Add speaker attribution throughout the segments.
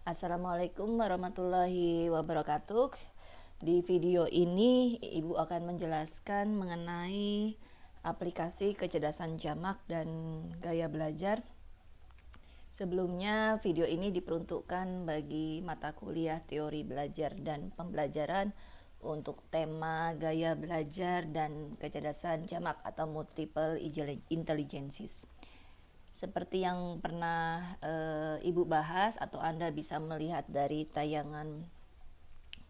Speaker 1: Assalamualaikum warahmatullahi wabarakatuh. Di video ini Ibu akan menjelaskan mengenai aplikasi kecerdasan jamak dan gaya belajar. Sebelumnya video ini diperuntukkan bagi mata kuliah teori belajar dan pembelajaran untuk tema gaya belajar dan kecerdasan jamak atau multiple intelligences. Seperti yang pernah Ibu bahas atau Anda bisa melihat dari tayangan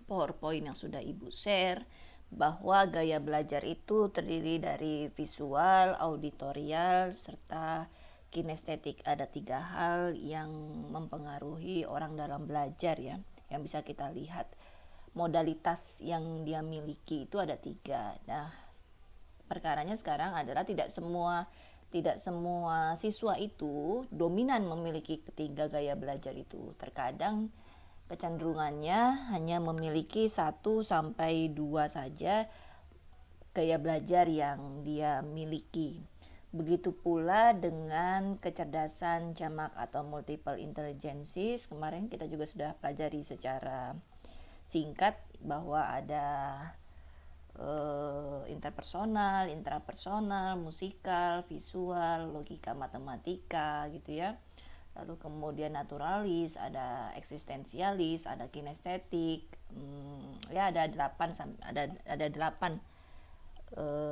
Speaker 1: PowerPoint yang sudah Ibu share, bahwa gaya belajar itu terdiri dari visual, auditorial, serta kinestetik. Ada 3 hal yang mempengaruhi orang dalam belajar ya, yang bisa kita lihat. Modalitas yang dia miliki itu ada 3. Nah, perkaranya sekarang adalah tidak semua siswa itu dominan memiliki ketiga gaya belajar itu. Terkadang kecenderungannya hanya memiliki 1 sampai 2 saja gaya belajar yang dia miliki. Begitu pula dengan kecerdasan jamak atau multiple intelligences. Kemarin kita juga sudah pelajari secara singkat bahwa ada interpersonal, intrapersonal, musikal, visual, logika matematika gitu ya. Lalu kemudian naturalis, ada eksistensialis, ada kinestetik. Ya ada 8 ada 8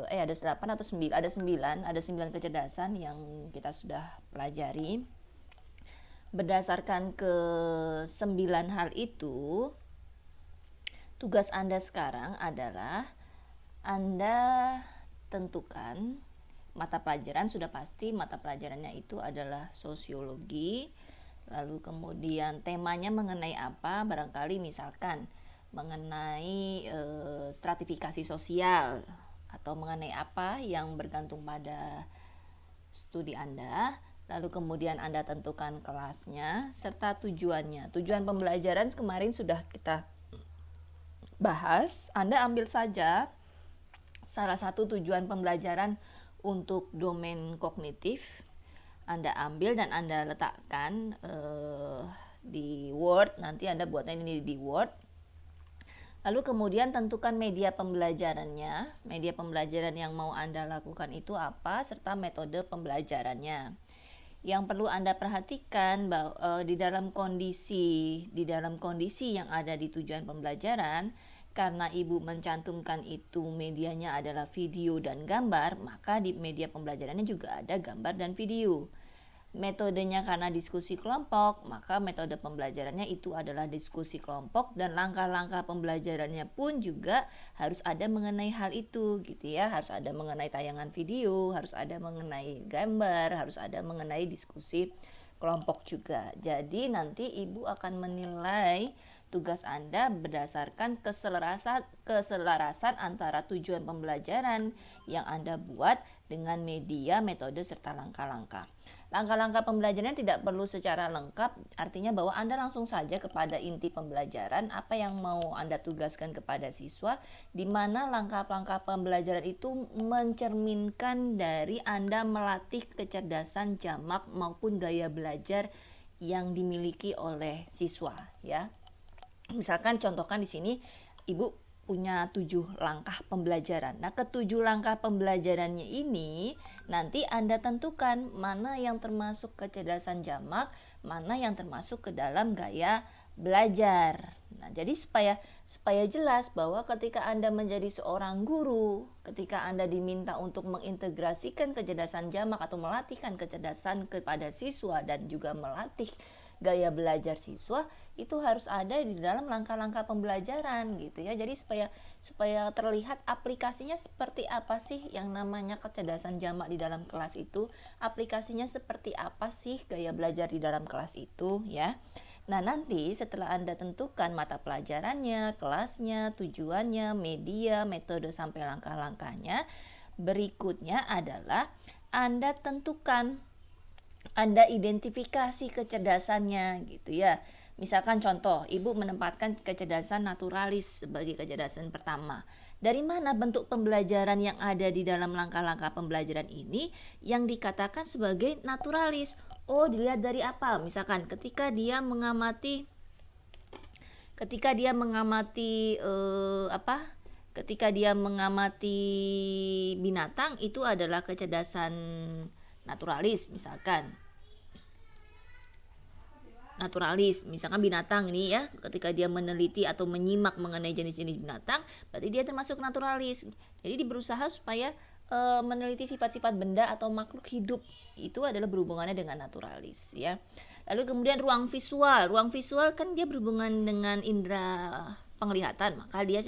Speaker 1: ada 8 atau 9, ada 9 kecerdasan yang kita sudah pelajari. Berdasarkan ke 9 hal itu, tugas Anda sekarang adalah Anda tentukan mata pelajaran. Sudah pasti mata pelajarannya itu adalah sosiologi. Lalu kemudian temanya mengenai apa? Barangkali misalkan mengenai stratifikasi sosial atau mengenai apa yang bergantung pada studi Anda. Lalu kemudian Anda tentukan kelasnya serta tujuannya. Tujuan pembelajaran kemarin sudah kita bahas. Anda ambil saja salah satu tujuan pembelajaran untuk domain kognitif. Anda ambil dan Anda letakkan di Word. Nanti Anda buatnya ini di Word. Lalu kemudian tentukan media pembelajarannya. Media pembelajaran yang mau Anda lakukan itu apa, serta metode pembelajarannya. Yang perlu Anda perhatikan bahwa di dalam kondisi yang ada di tujuan pembelajaran, karena Ibu mencantumkan itu medianya adalah video dan gambar, maka di media pembelajarannya juga ada gambar dan video. Metodenya karena diskusi kelompok, maka metode pembelajarannya itu adalah diskusi kelompok, dan langkah-langkah pembelajarannya pun juga harus ada mengenai hal itu gitu ya. Harus ada mengenai tayangan video, harus ada mengenai gambar, harus ada mengenai diskusi kelompok juga. Jadi nanti Ibu akan menilai tugas Anda berdasarkan keselarasan antara tujuan pembelajaran yang Anda buat dengan media, metode, serta langkah-langkah. Langkah-langkah pembelajaran tidak perlu secara lengkap, artinya bahwa Anda langsung saja kepada inti pembelajaran, apa yang mau Anda tugaskan kepada siswa, di mana langkah-langkah pembelajaran itu mencerminkan dari Anda melatih kecerdasan jamak maupun gaya belajar yang dimiliki oleh siswa ya. Misalkan contohkan di sini Ibu punya 7 langkah pembelajaran. Nah, ke-7 langkah pembelajarannya ini nanti Anda tentukan mana yang termasuk kecerdasan jamak, mana yang termasuk ke dalam gaya belajar. Nah, jadi supaya jelas bahwa ketika Anda menjadi seorang guru, ketika Anda diminta untuk mengintegrasikan kecerdasan jamak atau melatihkan kecerdasan kepada siswa dan juga melatih gaya belajar siswa, itu harus ada di dalam langkah-langkah pembelajaran gitu ya. Jadi supaya terlihat aplikasinya seperti apa sih yang namanya kecerdasan jamak di dalam kelas itu, aplikasinya seperti apa sih gaya belajar di dalam kelas itu ya. Nah, nanti setelah Anda tentukan mata pelajarannya, kelasnya, tujuannya, media, metode sampai langkah-langkahnya, berikutnya adalah Anda tentukan, Anda identifikasi kecerdasannya gitu ya. Misalkan contoh, Ibu menempatkan kecerdasan naturalis sebagai kecerdasan pertama. Dari mana bentuk pembelajaran yang ada di dalam langkah-langkah pembelajaran ini yang dikatakan sebagai naturalis? Oh, dilihat dari apa? Misalkan ketika dia mengamati ketika dia mengamati ketika dia mengamati binatang, itu adalah kecerdasan naturalis misalkan. Misalkan binatang ini ya, ketika dia meneliti atau menyimak mengenai jenis-jenis binatang, berarti dia termasuk naturalis. Jadi dia berusaha supaya meneliti sifat-sifat benda atau makhluk hidup, itu adalah berhubungannya dengan naturalis ya. Lalu kemudian ruang visual kan dia berhubungan dengan indera penglihatan, maka dia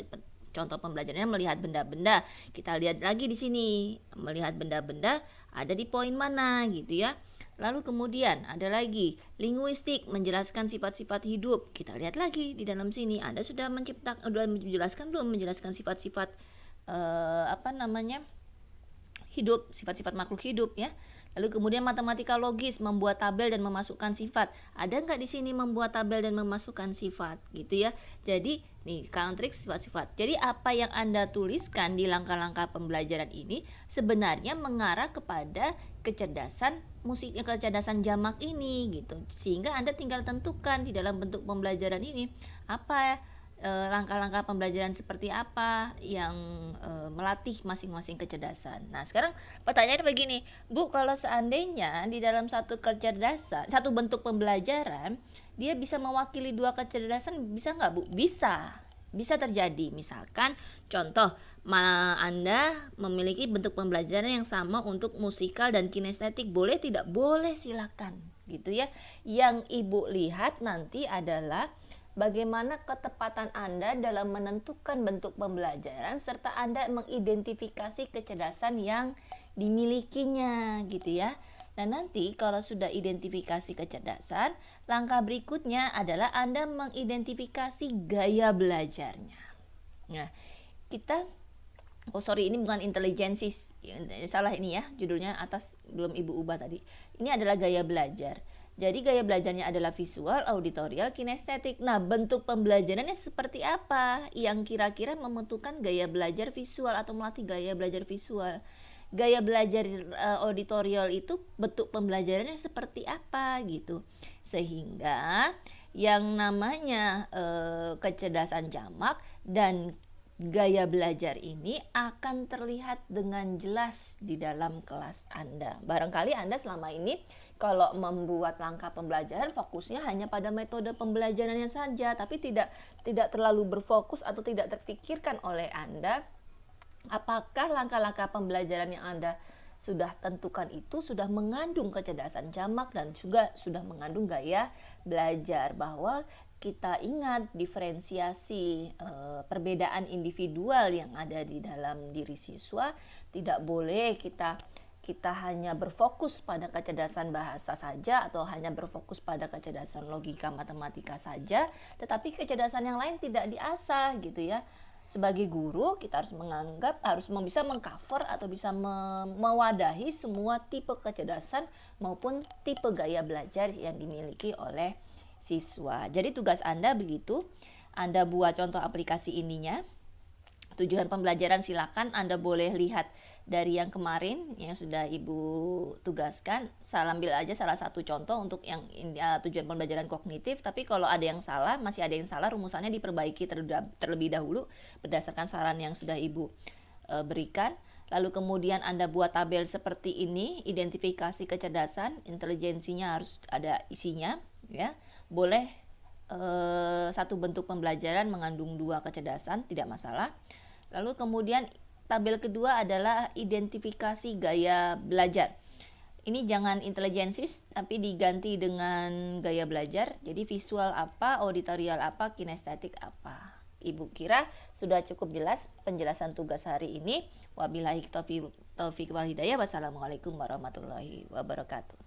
Speaker 1: contoh pembelajarannya melihat benda-benda. Kita lihat lagi di sini, melihat benda-benda ada di poin mana gitu ya. Lalu kemudian ada lagi linguistik, menjelaskan sifat-sifat hidup. Kita lihat lagi di dalam sini, Anda sudah menjelaskan belum menjelaskan sifat-sifat hidup, sifat-sifat makhluk hidup ya. Lalu kemudian matematika logis, membuat tabel dan memasukkan sifat. Ada nggak di sini membuat tabel dan memasukkan sifat gitu ya. Jadi nih countrik sifat-sifat. Jadi apa yang Anda tuliskan di langkah-langkah pembelajaran ini sebenarnya mengarah kepada kecerdasan kecerdasan jamak ini gitu. Sehingga Anda tinggal tentukan di dalam bentuk pembelajaran ini apa langkah-langkah pembelajaran seperti apa yang melatih masing-masing kecerdasan. Nah, sekarang pertanyaannya begini, Bu, kalau seandainya di dalam satu kecerdasan, satu bentuk pembelajaran, dia bisa mewakili dua kecerdasan, bisa nggak, Bu? Bisa terjadi. Misalkan contoh, Anda memiliki bentuk pembelajaran yang sama untuk musikal dan kinestetik, boleh tidak? Boleh, silakan gitu ya. Yang Ibu lihat nanti adalah bagaimana ketepatan Anda dalam menentukan bentuk pembelajaran serta Anda mengidentifikasi kecerdasan yang dimilikinya gitu ya. Dan nanti kalau sudah identifikasi kecerdasan, langkah berikutnya adalah Anda mengidentifikasi gaya belajarnya. Nah, ini bukan intelijensi, salah ini ya, judulnya atas belum Ibu ubah tadi. Ini adalah gaya belajar. Jadi gaya belajarnya adalah visual, auditorial, kinestetik. Nah, bentuk pembelajarannya seperti apa yang kira-kira membentukkan gaya belajar visual atau melatih gaya belajar visual? Gaya belajar auditorial itu bentuk pembelajarannya seperti apa gitu. Sehingga yang namanya kecerdasan jamak dan gaya belajar ini akan terlihat dengan jelas di dalam kelas Anda. Barangkali Anda selama ini kalau membuat langkah pembelajaran fokusnya hanya pada metode pembelajarannya saja, tapi tidak terlalu berfokus atau tidak terpikirkan oleh Anda apakah langkah-langkah pembelajaran yang Anda sudah tentukan itu sudah mengandung kecerdasan jamak dan juga sudah mengandung gaya belajar. Bahwa kita ingat diferensiasi perbedaan individual yang ada di dalam diri siswa, tidak boleh kita hanya berfokus pada kecerdasan bahasa saja atau hanya berfokus pada kecerdasan logika matematika saja, tetapi kecerdasan yang lain tidak diasah gitu ya. Sebagai guru kita harus bisa mengcover atau bisa mewadahi semua tipe kecerdasan maupun tipe gaya belajar yang dimiliki oleh siswa. Jadi tugas Anda begitu, Anda buat contoh aplikasi ininya. Tujuan pembelajaran silakan Anda boleh lihat dari yang kemarin yang sudah Ibu tugaskan. Ambil aja salah satu contoh untuk yang tujuan pembelajaran kognitif. Tapi kalau ada yang salah, masih ada yang salah, rumusannya diperbaiki terlebih dahulu berdasarkan saran yang sudah Ibu berikan. Lalu kemudian Anda buat tabel seperti ini, identifikasi kecerdasan, intelijensinya harus ada isinya ya. Boleh satu bentuk pembelajaran mengandung dua kecerdasan, tidak masalah. Lalu kemudian tabel kedua adalah identifikasi gaya belajar. Ini jangan intelijensis tapi diganti dengan gaya belajar. Jadi visual apa, auditorial apa, kinestetik apa. Ibu kira sudah cukup jelas penjelasan tugas hari ini. Wabillahi taufiq wal hidayah. Wassalamualaikum warahmatullahi wabarakatuh.